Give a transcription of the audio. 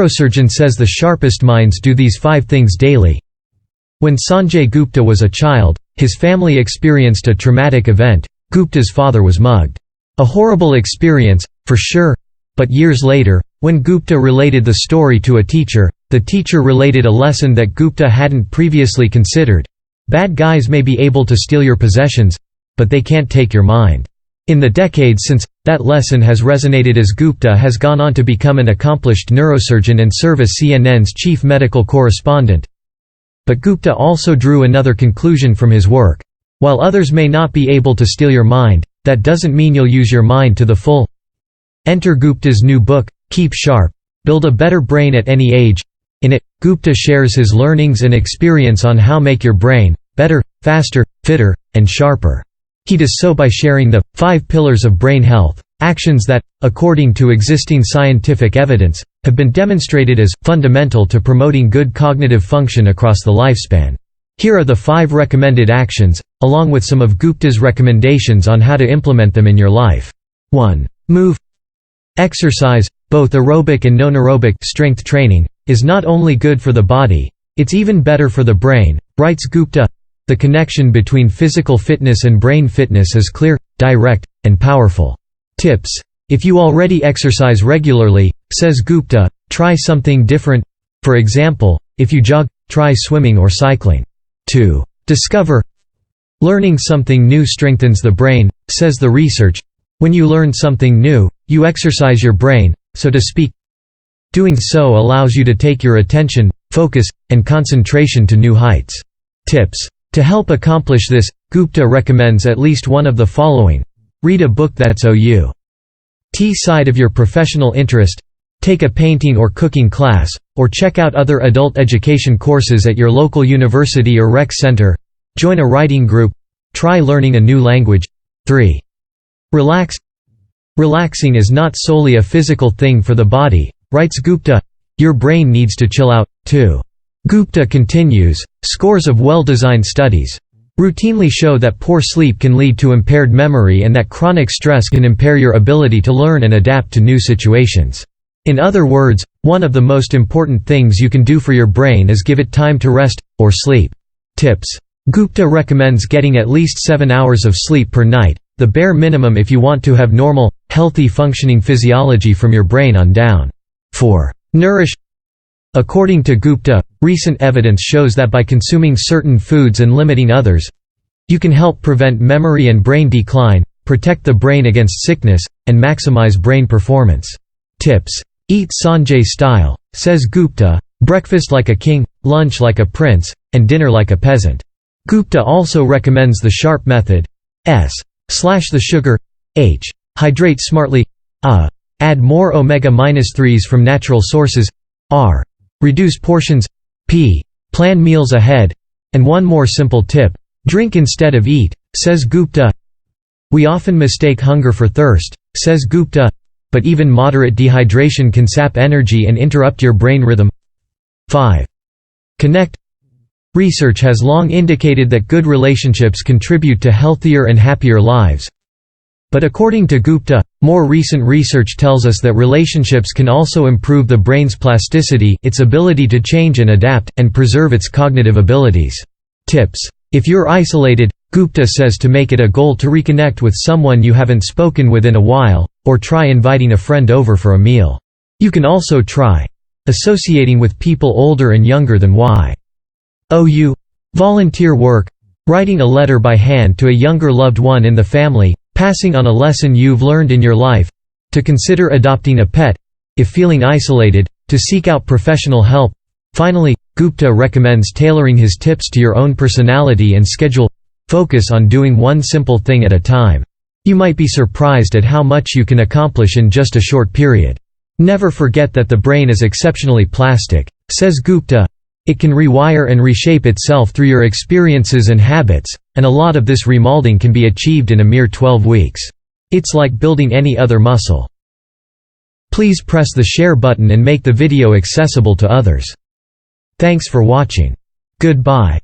Neurosurgeon says the sharpest minds do these 5 things daily. When Sanjay Gupta was a child, his family experienced a traumatic event. Gupta's father was mugged. A horrible experience, for sure. But years later, when Gupta related the story to a teacher, the teacher related a lesson that Gupta hadn't previously considered. Bad guys may be able to steal your possessions, but they can't take your mind. In the decades since, that lesson has resonated as Gupta has gone on to become an accomplished neurosurgeon and serve as CNN's chief medical correspondent. But Gupta also drew another conclusion from his work. While others may not be able to steal your mind, that doesn't mean you'll use your mind to the full. Enter Gupta's new book, Keep Sharp. Build a better brain at any age. In it, Gupta shares his learnings and experience on how make your brain better, faster, fitter, and sharper. He does so by sharing the 5 pillars of brain health, actions that, according to existing scientific evidence, have been demonstrated as fundamental to promoting good cognitive function across the lifespan. Here are the 5 recommended actions, along with some of Gupta's recommendations on how to implement them in your life. 1. Move. Exercise, both aerobic and non-aerobic strength training, is not only good for the body, it's even better for the brain, writes Gupta. The connection between physical fitness and brain fitness is clear, direct, and powerful. Tips. If you already exercise regularly, says Gupta, try something different. For example, if you jog, try swimming or cycling. 2. Discover. Learning something new strengthens the brain, says the research. When you learn something new, you exercise your brain, so to speak. Doing so allows you to take your attention, focus, and concentration to new heights. Tips. To help accomplish this, Gupta recommends at least one of the following. Read a book that's OU. Side of your professional interest. Take a painting or cooking class, or check out other adult education courses at your local university or rec center. Join a writing group. Try learning a new language. 3. Relax. Relaxing is not solely a physical thing for the body, writes Gupta. Your brain needs to chill out, too. Gupta continues, scores of well-designed studies routinely show that poor sleep can lead to impaired memory and that chronic stress can impair your ability to learn and adapt to new situations. In other words, one of the most important things you can do for your brain is give it time to rest, or sleep. Tips. Gupta recommends getting at least 7 hours of sleep per night, the bare minimum if you want to have normal, healthy functioning physiology from your brain on down. 4. Nourish. According to Gupta, recent evidence shows that by consuming certain foods and limiting others, you can help prevent memory and brain decline, protect the brain against sickness, and maximize brain performance. Tips. Eat Sanjay style, says Gupta, breakfast like a king, lunch like a prince, and dinner like a peasant. Gupta also recommends the SHARP method. The sugar. Hydrate smartly. Add more omega-3s from natural sources. Reduce portions. Plan meals ahead. And one more simple tip. Drink instead of eat, says Gupta. We often mistake hunger for thirst, says Gupta. But even moderate dehydration can sap energy and interrupt your brain rhythm. 5. Connect. Research has long indicated that good relationships contribute to healthier and happier lives. But according to Gupta, more recent research tells us that relationships can also improve the brain's plasticity, its ability to change and adapt, and preserve its cognitive abilities. Tips. If you're isolated, Gupta says to make it a goal to reconnect with someone you haven't spoken with in a while, or try inviting a friend over for a meal. You can also try associating with people older and younger than you. Volunteer work. Writing a letter by hand to a younger loved one in the family, passing on a lesson you've learned in your life. To consider adopting a pet. If feeling isolated, to seek out professional help. Finally, Gupta recommends tailoring his tips to your own personality and schedule. Focus on doing one simple thing at a time. You might be surprised at how much you can accomplish in just a short period. Never forget that the brain is exceptionally plastic, says Gupta. It can rewire and reshape itself through your experiences and habits, and a lot of this remolding can be achieved in a mere 12 weeks. It's like building any other muscle. Please press the share button and make the video accessible to others. Thanks for watching. Goodbye.